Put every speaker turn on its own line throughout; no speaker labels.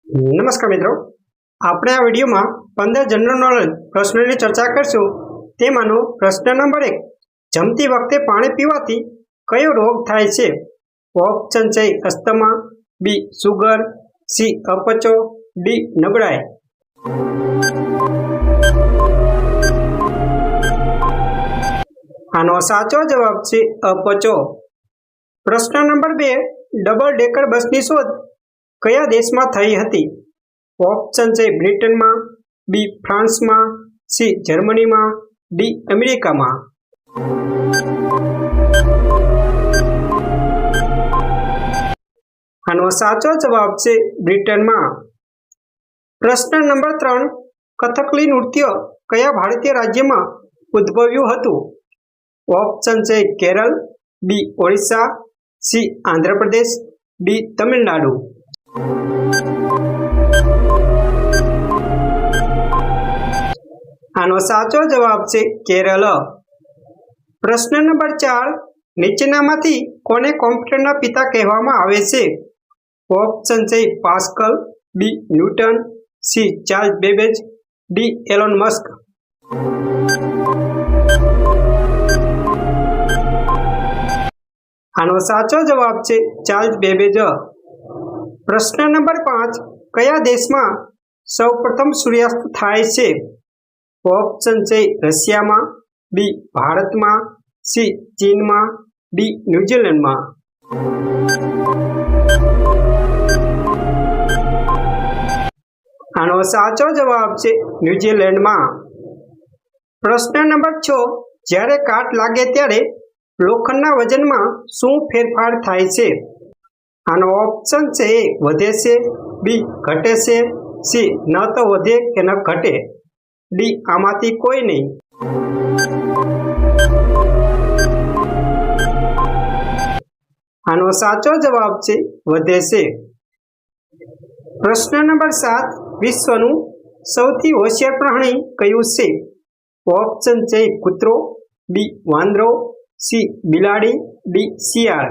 નમસ્કાર મિત્રો, આપણે આ વિડીયોમાં 15 જનરલ નોલેજ પ્રશ્નોની ચર્ચા કરશું। તેમાંનો પ્રશ્ન નંબર 1, જમતી વખતે પાણી પીવાથી કયો રોગ થાય છે? ઓપ્શન છે અસ્થમા, બી સુગર, સી અપચો, ડી નબળાઈ। આનો સાચો જવાબ છે અપચો। પ્રશ્ન નંબર 2, ડબલ ડેકર બસની શોધ કયા દેશમાં થઈ હતી? ઓપ્શન છે બ્રિટનમાં, બી ફ્રાન્સમાં, સી જર્મનીમાં, ડી અમેરિકામાં। આનો સાચો જવાબ છે બ્રિટનમાં। પ્રશ્ન નંબર 3, કથકલી નૃત્ય કયા ભારતીય રાજ્યમાં ઉદ્ભવ્યું હતું? ઓપ્શન છે કેરળ, બી ઓડિશા, સી આંધ્રપ્રદેશ, ડી તમિલનાડુ। આનો સાચો જવાબ છે કેરળ। પ્રશ્ન નંબર 4, નીચેનામાંથી કોને કોમ્પ્યુટરના પિતા કહેવામાં આવે છે? ઓપ્શન છે Pascal, B Newton, C Charles Babbage, D Elon Musk. આનો સાચો જવાબ છે ચાર્લ્સ બેબેજ। પ્રશ્ન નંબર 5, કયા દેશમાં સૌપ્રથમ સૂર્યાસ્ત થાય છે? ઓપ્શન છે રશિયામાં, બી ભારતમાં, સી ચીનમાં, ડી ન્યુઝીલેન્ડમાં। આનો સાચો જવાબ છે ન્યુઝીલેન્ડમાં। પ્રશ્ન નંબર 6, જ્યારે કાટ લાગે ત્યારે લોખંડના વજનમાં શું ફેરફાર થાય છે? આનો ઓપ્શન છે એ વધે છે, બી ઘટે છે, સી ન તો વધે કે ન ઘટે, ડી આમાંથી કોઈ નહીં। આનો સાચો જવાબ છે વધે છે। પ્રશ્ન નંબર 7, વિશ્વનું સૌથી હોશિયાર પ્રાણી કયું છે? ઓપ્શન છે કૂતરો, બી વાંદરો, સી બિલાડી, ડી શિયાળ।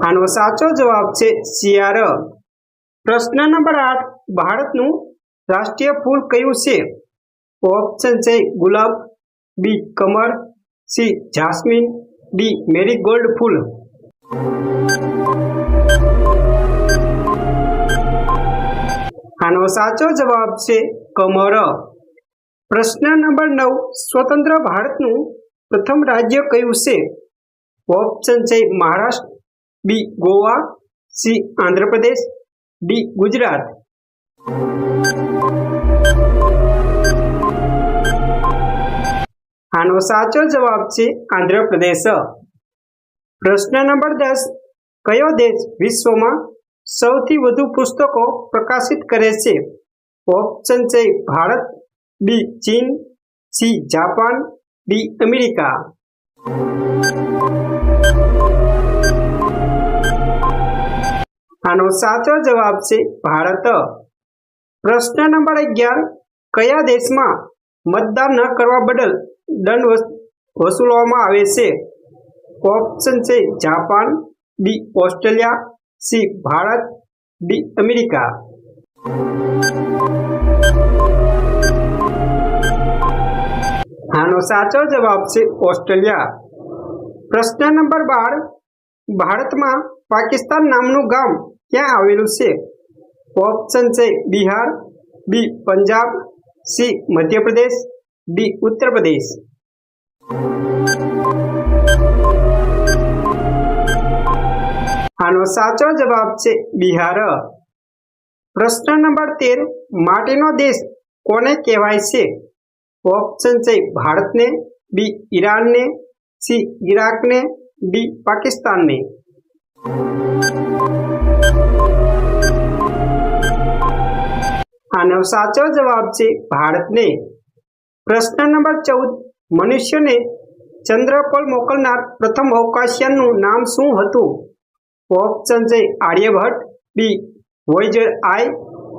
આનો સાચો જવાબ છે શિયાળ। પ્રશ્ન નંબર 8, ભારતનું રાષ્ટ્રીય ફૂલ કયું છે? ઓપ્શન છે ગુલાબ, બી કમળ, સી જાસ્મીન, ડી મેરીગોલ્ડ ફૂલ। આનો સાચો જવાબ છે કમળ। પ્રશ્ન નંબર 9, સ્વતંત્ર ભારતનું પ્રથમ રાજ્ય કયું છે? ઓપ્શન છે મહારાષ્ટ્ર, બી ગોવા, સી આંધ્રપ્રદેશ, ડી ગુજરાત। આનો સાચો જવાબ છે આંધ્રપ્રદેશ। પ્રશ્ન નંબર 10, કયો દેશ વિશ્વમાં સૌથી વધુ પુસ્તકો પ્રકાશિત કરે છે? ઓપ્શન છે ભારત, બી ચીન, સી જાપાન, ડી અમેરિકા। આનો સાચો જવાબ છે ભારત। પ્રશ્ન નંબર 11, કયા દેશમાં મતદાન ન કરવા બદલ દંડ વસૂલવામાં આવે છે? ઓપ્શન છે Japan, B Australia, C Bharat, D America. આનો સાચો જવાબ છે ઓસ્ટ્રેલિયા। પ્રશ્ન નંબર 12, ભારતમાં પાકિસ્તાન નામનું ગામ ક્યાં આવેલું છે? ઓપ્શન છે બિહાર, બી પંજાબ, સી મધ્યપ્રદેશ, ડી ઉત્તર પ્રદેશ। આનો સાચો જવાબ છે બિહાર। પ્રશ્ન નંબર 13, માટીનો દેશ કોને કહેવાય છે? ઓપ્શન છે ભારતને, બી ઈરાનને, સી ઈરાકને, ડી પાકિસ્તાનને। આનો સાચો જવાબ છે ભારતને। પ્રશ્ન નંબર 14, મનુષ્યને ચંદ્ર પર મોકલનાર પ્રથમ અવકાશયાનનું નામ શું હતું? ઓપ્શન છે આર્યભટ્ટ, બી વોયેજર I,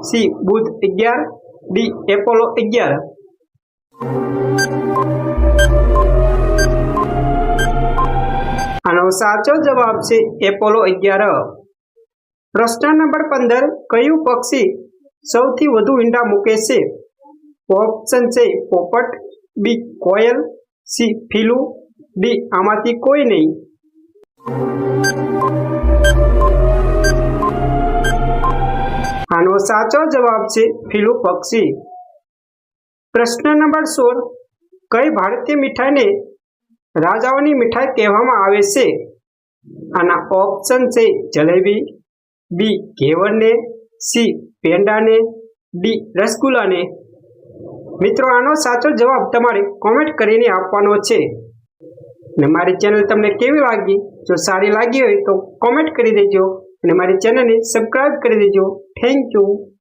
સી બુધ 11, ડી એપોલો 11। આનો સાચો જવાબ છે એપોલો 11. પ્રશ્ન નંબર 15. કયું પક્ષી સૌથી વધુ ઈંડા મૂકે છે? ઓપ્શન છે પોપટ, બી કોયલ, સી ફીલું, ડી આમાંથી કોઈ નહીં. આનો સાચો જવાબ છે ફીલું પક્ષી. પ્રશ્ન નંબર 16. કઈ ભારતીય મીઠાઈને રાજાઓની મીઠાઈ કહેવામાં આવે છે? આના ઓપ્શન છે જલેબી, બી ઘેવરને, સી પેંડાને, ડી રસગુલ્લાને. મિત્રો, આનો સાચો જવાબ તમારે કોમેન્ટ કરીને આપવાનો છે. અને મારી ચેનલ તમને કેવી લાગી? જો સારી લાગી હોય તો કોમેન્ટ કરી દેજો અને મારી ચેનલને સબસ્ક્રાઇબ કરી દેજો. Thank you.